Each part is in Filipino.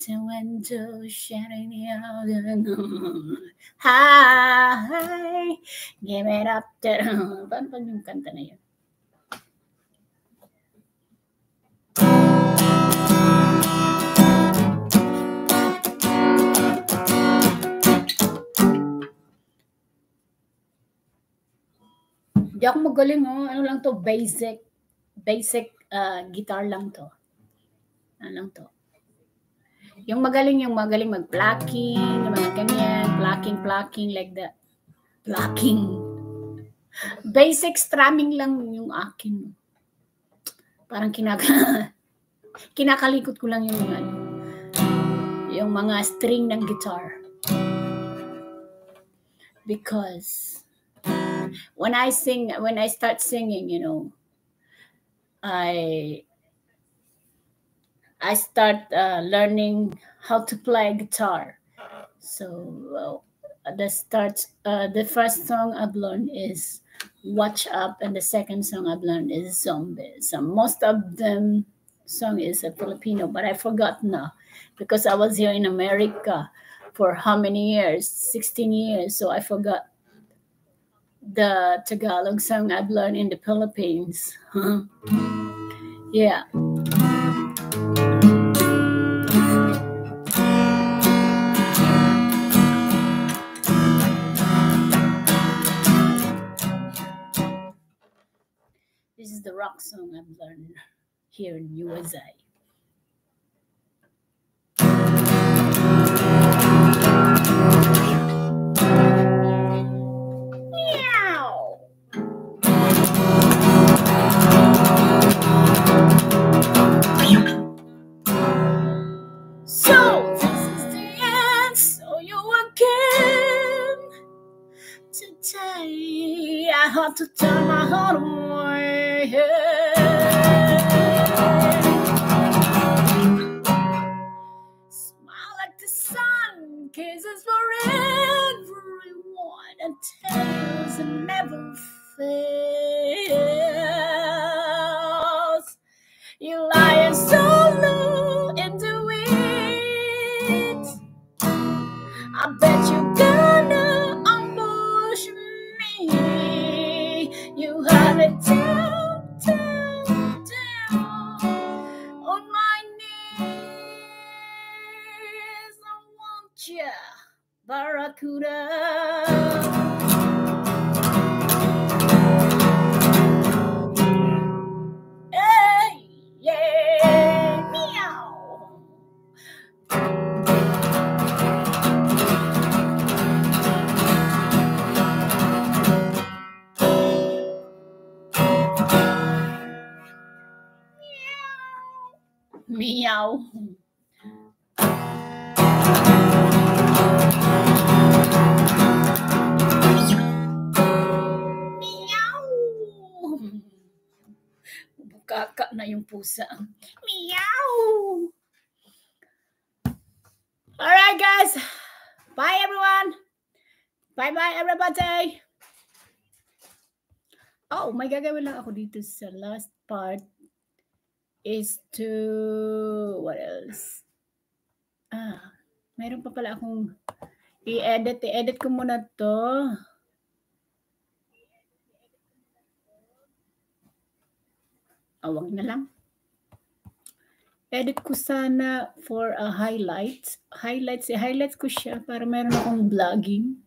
the window, shining out the moon. Hi, give it up to... Paano pa yung kanta na yun? Hindi ako magaling, oh. Ano lang to, basic guitar lang to. Ano lang to. Yung magaling mag-plucking, yung mga ganyan, plucking like that. Plucking. Basic strumming lang yung akin. Parang kinakalikot ko lang yung mga string ng guitar. Because when I start singing, you know, I start learning how to play guitar. So the first song I've learned is Watch Up, and the second song I've learned is Zombie. So most of them song is a Filipino, but I forgot now because I was here in America for how many years? 16 years. So I forgot the Tagalog song I've learned in the Philippines. Yeah. This is the rock song I've learned here in USA. Meow. So this is the end. So you again today. I have to turn my heart away. Smile like the sun, kisses for everyone, and tales that never fails. You lie so low into it. I bet you're gonna ambush me. You have it down on my knees. I want ya, Barracuda. Meow. Meow. Bukaka na yung pusa. Meow. Alright guys. Bye everyone. Bye everybody. Oh, may gagawin lang ako dito sa last part is to, what else? Mayroon pa pala akong i-edit. I-edit ko muna to. Wag na lang. Edit ko sana for a highlights. I-highlights ko siya para mayroon akong vlogging.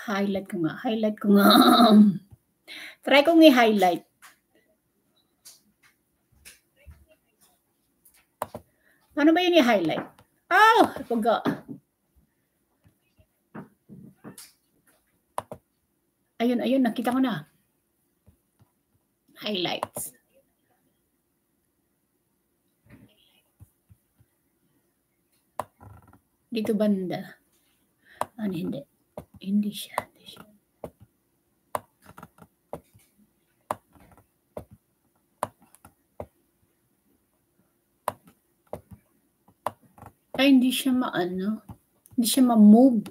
Highlight ko nga. Try kong i-highlight. Paano ba yun i-highlight? Oh, I forgot. Ayun, nakita ko na. Highlights. Dito banda. Ano, hindi. Hindi siya. Ay, hindi siya ma-move.